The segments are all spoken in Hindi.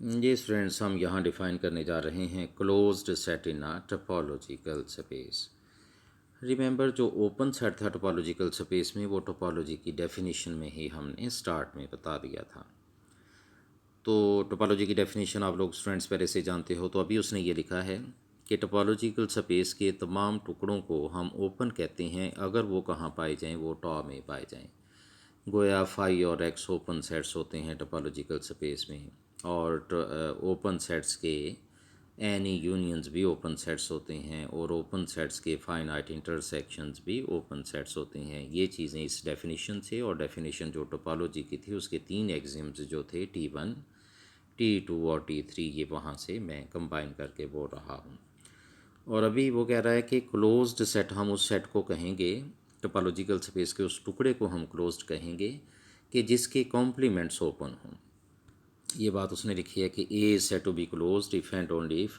जी स्टूडेंट्स, हम यहाँ डिफाइन करने जा रहे हैं क्लोज्ड सेट इन अ टोपोलॉजिकल स्पेस। रिमेंबर, जो ओपन सेट था टोपोलॉजिकल स्पेस में, वो टोपोलॉजी की डेफिनेशन में ही हमने स्टार्ट में बता दिया था। तो टोपोलॉजी की डेफिनेशन आप लोग स्टूडेंट्स पहले से जानते हो। तो अभी उसने ये लिखा है कि टोपोलॉजिकल स्पेस के तमाम टुकड़ों को हम ओपन कहते हैं अगर वो कहाँ पाए जाएं, वो टॉ में पाए जाएं। गोया फाई और एक्स ओपन सेट्स होते हैं टोपोलॉजिकल स्पेस में, और ओपन सेट्स के एनी यूनियंस भी ओपन सेट्स होते हैं, और ओपन सेट्स के फाइनाइट इंटरसेक्शंस भी ओपन सेट्स होते हैं। ये चीज़ें इस डेफिनेशन से, और डेफिनेशन जो टोपोलॉजी की थी उसके तीन एग्जाम्स जो थे T1, T2 और T3, ये वहाँ से मैं कंबाइन करके बोल रहा हूँ। और अभी वो कह रहा है कि क्लोज्ड सेट, हम उस सेट को कहेंगे, टोपोलॉजिकल स्पेस के उस टुकड़े को हम क्लोज्ड कहेंगे कि जिसके कॉम्प्लीमेंट्स ओपन हों। ये बात उसने लिखी है कि A is set to be closed if and only if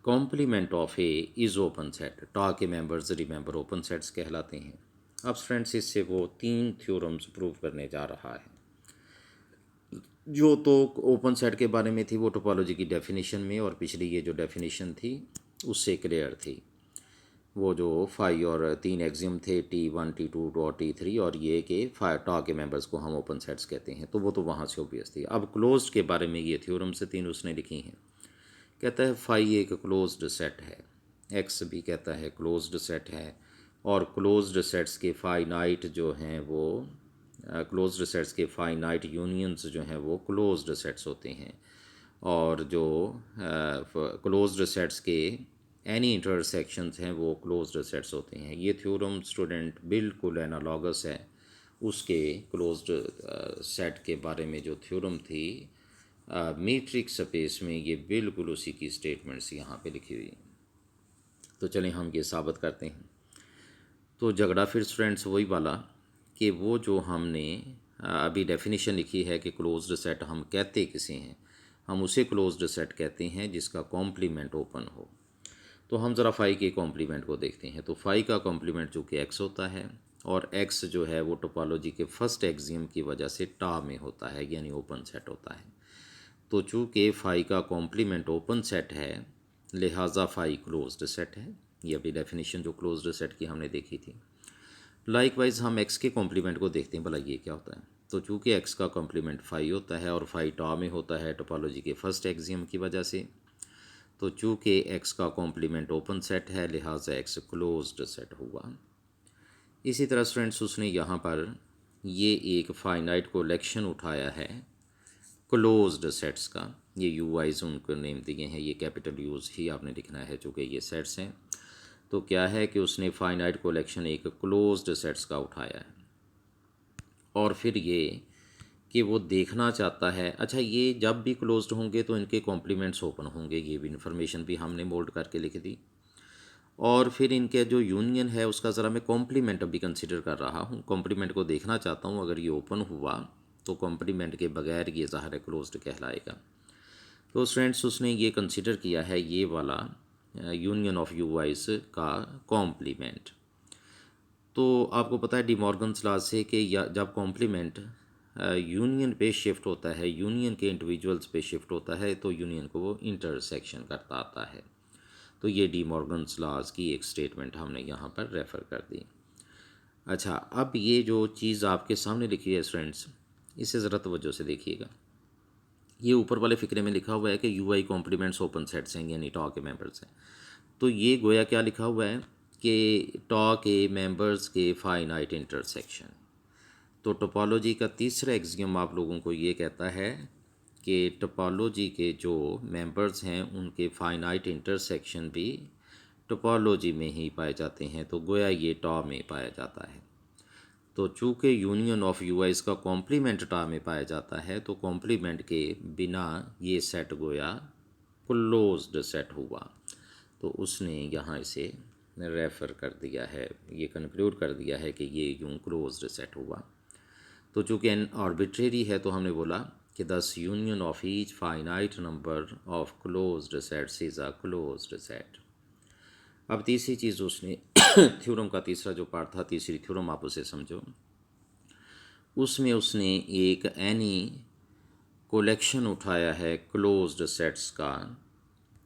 complement of A is open set. टॉ के मेंबर्स रिमेंबर ओपन सेट्स कहलाते हैं। अब फ्रेंड्स, इससे वो तीन थ्योरम्स प्रूव करने जा रहा है। जो तो ओपन सेट के बारे में थी वो टोपोलॉजी की डेफिनेशन में, और पिछली ये जो डेफिनेशन थी उससे क्लियर थी। वो जो फाइव और तीन एक्सियम थे, T1, T2 और T3, और ये कि फाइव टॉ के मेंबर्स को हम ओपन सेट्स कहते हैं, तो वो तो वहाँ से ओबियस थी। अब क्लोज्ड के बारे में ये थ्योरम से तीन उसने लिखी हैं। कहता है फाई एक क्लोज्ड सेट है, एक्स भी कहता है क्लोज्ड सेट है, और क्लोज्ड सेट्स के फाइनाइट जो हैं वो क्लोज्ड सेट्स के फाइनाइट यूनियंस जो हैं वो क्लोज्ड सेट्स होते हैं, और जो क्लोज्ड सेट्स के एनी इंटरसेक्शंस हैं वो क्लोज्ड सेट्स होते हैं। ये थ्योरम स्टूडेंट बिल्कुल एनालॉगस है उसके क्लोज्ड सेट के बारे में जो थ्योरम थी मीट्रिक स्पेस में। ये बिल्कुल उसी की स्टेटमेंट्स यहाँ पे लिखी हुई हैं। तो चलें हम ये साबित करते हैं। तो झगड़ा फिर स्टूडेंट्स वही वाला कि वो जो हमने अभी डेफिनेशन लिखी है कि क्लोज्ड सेट हम कहते किसे हैं, हम उसे क्लोज्ड सेट कहते हैं जिसका कॉम्प्लीमेंट ओपन हो। तो हम ज़रा फाई के कॉम्प्लीमेंट को देखते हैं। तो फाई का कॉम्प्लीमेंट जो कि एक्स होता है, और एक्स जो है वो टोपोलॉजी के फर्स्ट एक्सियम की वजह से टा में होता है, यानी ओपन सेट होता है। तो चूँकि फाई का कॉम्प्लीमेंट ओपन सेट है, लिहाजा फाई क्लोज्ड सेट है। ये अभी डेफिनेशन जो क्लोज्ड सेट की हमने देखी थी। लाइकवाइज हम एक्स के कॉम्प्लीमेंट को देखते हैं, भला ये क्या होता है। तो चूँकि एक्स का कॉम्प्लीमेंट फाई होता है और फाई टॉ में होता है टोपोलॉजी के फर्स्ट एक्सियम की वजह से, तो चूँकि एक्स का कॉम्प्लीमेंट ओपन सेट है लिहाजा एक्स क्लोज्ड सेट हुआ। इसी तरह स्टूडेंट्स उसने यहाँ पर ये एक फाइनाइट कोलेक्शन उठाया है क्लोज्ड सेट्स का। ये यू वाइज उनको नेम दिए हैं, ये कैपिटल यूज़ ही आपने लिखना है चूँकि ये सेट्स हैं। तो क्या है कि उसने फाइनाइट कोलेक्शन एक क्लोज्ड सेट्स का उठाया है, और फिर ये कि वो देखना चाहता है, अच्छा ये जब भी क्लोज्ड होंगे तो इनके कॉम्प्लीमेंट्स ओपन होंगे। ये भी इन्फॉर्मेशन भी हमने मोल्ड करके लिख दी। और फिर इनके जो यूनियन है उसका ज़रा मैं कॉम्प्लीमेंट अभी कंसिडर कर रहा हूँ, कॉम्प्लीमेंट को देखना चाहता हूँ। अगर ये ओपन हुआ तो कॉम्प्लीमेंट के बगैर ये ज़ाहिर क्लोज्ड कहलाएगा। तो फ्रेंड्स उसने ये कंसिडर किया है ये वाला यूनियन ऑफ यू वाइज का कॉम्प्लीमेंट। तो आपको पता है डी मॉर्गन्स लॉ से कि जब कॉम्प्लीमेंट यूनियन पे शिफ्ट होता है, यूनियन के इंडिविजुअल्स पे शिफ्ट होता है, तो यूनियन को वो इंटरसेक्शन करता आता है। तो ये डी मॉर्गन्स लॉज की एक स्टेटमेंट हमने यहाँ पर रेफ़र कर दी। अच्छा, अब ये जो चीज़ आपके सामने लिखी है फ्रेंड्स, इसे ज़रा तवज्जो से देखिएगा। ये ऊपर वाले फ़िक्रे में लिखा हुआ है कि U I complements open sets हैं, यानी टॉ के मेंबर्स हैं। तो ये गोया क्या लिखा हुआ है कि टॉ के मेंबर्स के फाइनाइट इंटरसेक्शन। तो टोपोलॉजी का तीसरा एक्सियम आप लोगों को ये कहता है कि टोपोलॉजी के जो मेंबर्स हैं उनके फाइनाइट इंटरसेक्शन भी टोपोलॉजी में ही पाए जाते हैं। तो गोया ये टॉ में पाया जाता है। तो चूँकि यूनियन ऑफ यूआईज का कॉम्प्लीमेंट टॉ में पाया जाता है, तो कॉम्प्लीमेंट के बिना ये सेट गोया क्लोज्ड सेट हुआ। तो उसने यहाँ इसे रेफ़र कर दिया है, ये कंक्लूड कर दिया है कि ये यूँ क्लोज्ड सेट हुआ। तो चूँकि एन आर्बिट्रेरी है, तो हमने बोला कि दस union of each finite number of closed sets is a closed set. अब तीसरी चीज़ उसने थ्योरम का तीसरा जो पार्ट था, तीसरी थ्योरम आप उसे समझो। उसमें उसने एक एनी कलेक्शन उठाया है क्लोज्ड सेट्स का,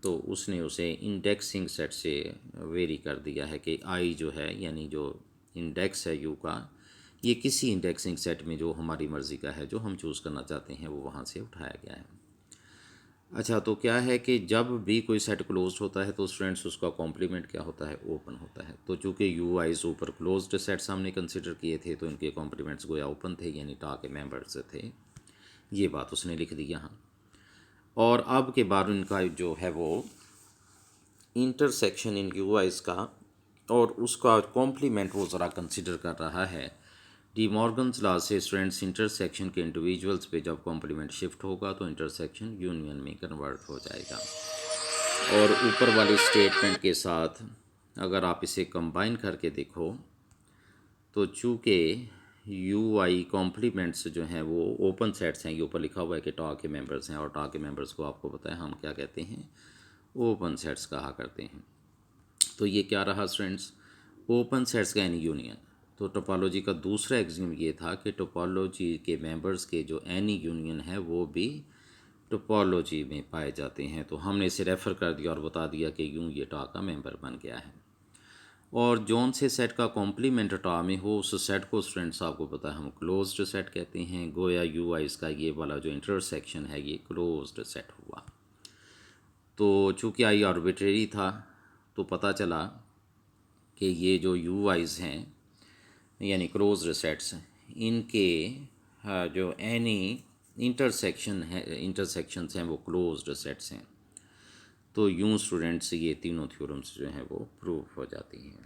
तो उसने उसे इंडेक्सिंग सेट से वेरी कर दिया है कि आई जो है यानी जो इंडेक्स है यू का, ये किसी इंडेक्सिंग सेट में जो हमारी मर्ज़ी का है, जो हम चूज़ करना चाहते हैं, वो वहाँ से उठाया गया है। अच्छा, तो क्या है कि जब भी कोई सेट क्लोज्ड होता है तो स्टूडेंट्स उसका कॉम्प्लीमेंट क्या होता है, ओपन होता है। तो चूँकि यू आईज ऊपर क्लोज्ड सेट्स हमने कंसिडर किए थे, तो इनके कॉम्प्लीमेंट्स गोया ओपन थे, यानी टा के मेंबर्स थे। ये बात उसने लिख दी यहाँ। और अब के बाद इनका जो है वो इंटरसेक्शन इन यू आईज का और उसका कॉम्प्लीमेंट वो ज़रा कंसिडर कर रहा है। डी मॉर्गन्स लॉ से स्टूडेंट्स इंटरसेक्शन के इंडिविजुअल्स पे जब कॉम्प्लीमेंट शिफ्ट होगा तो इंटरसेक्शन यूनियन में कन्वर्ट हो जाएगा। और ऊपर वाले स्टेटमेंट के साथ अगर आप इसे कंबाइन करके देखो तो चूँकि यू आई कॉम्प्लीमेंट्स जो हैं वो ओपन सेट्स हैं, ये ऊपर लिखा हुआ है कि टा के मेंबर्स हैं, और टा के मेंबर्स को आपको पता है हम क्या कहते हैं, ओपन सेट्स कहा करते हैं। तो ये क्या रहा स्टूडेंट्स, ओपन सेट्स का एनी यूनियन। तो टोपोलॉजी का दूसरा एग्जाम ये था कि टोपोलॉजी के मेंबर्स के जो एनी यूनियन है वो भी टोपोलॉजी में पाए जाते हैं। तो हमने इसे रेफ़र कर दिया और बता दिया कि यूँ ये टा का मेंबर बन गया है। और जौन से सेट का कॉम्प्लीमेंट टा में हो उस सेट को स्टूडेंट्स आपको पता है हम क्लोज्ड सेट कहते हैं। गोया यू आई इसका ये वाला जो इंटरसेक्शन है ये क्लोज्ड सेट हुआ। तो चूँकि आई आर्बिट्रेरी था तो पता चला कि ये जो यू आईज़ हैं यानी क्लोज्ड सेट्स, इनके जो एनी इंटरसेक्शंस हैं वो क्लोज्ड सेट्स हैं। तो यूँ स्टूडेंट्स ये तीनों थ्योरम्स जो हैं वो प्रूव हो जाती हैं।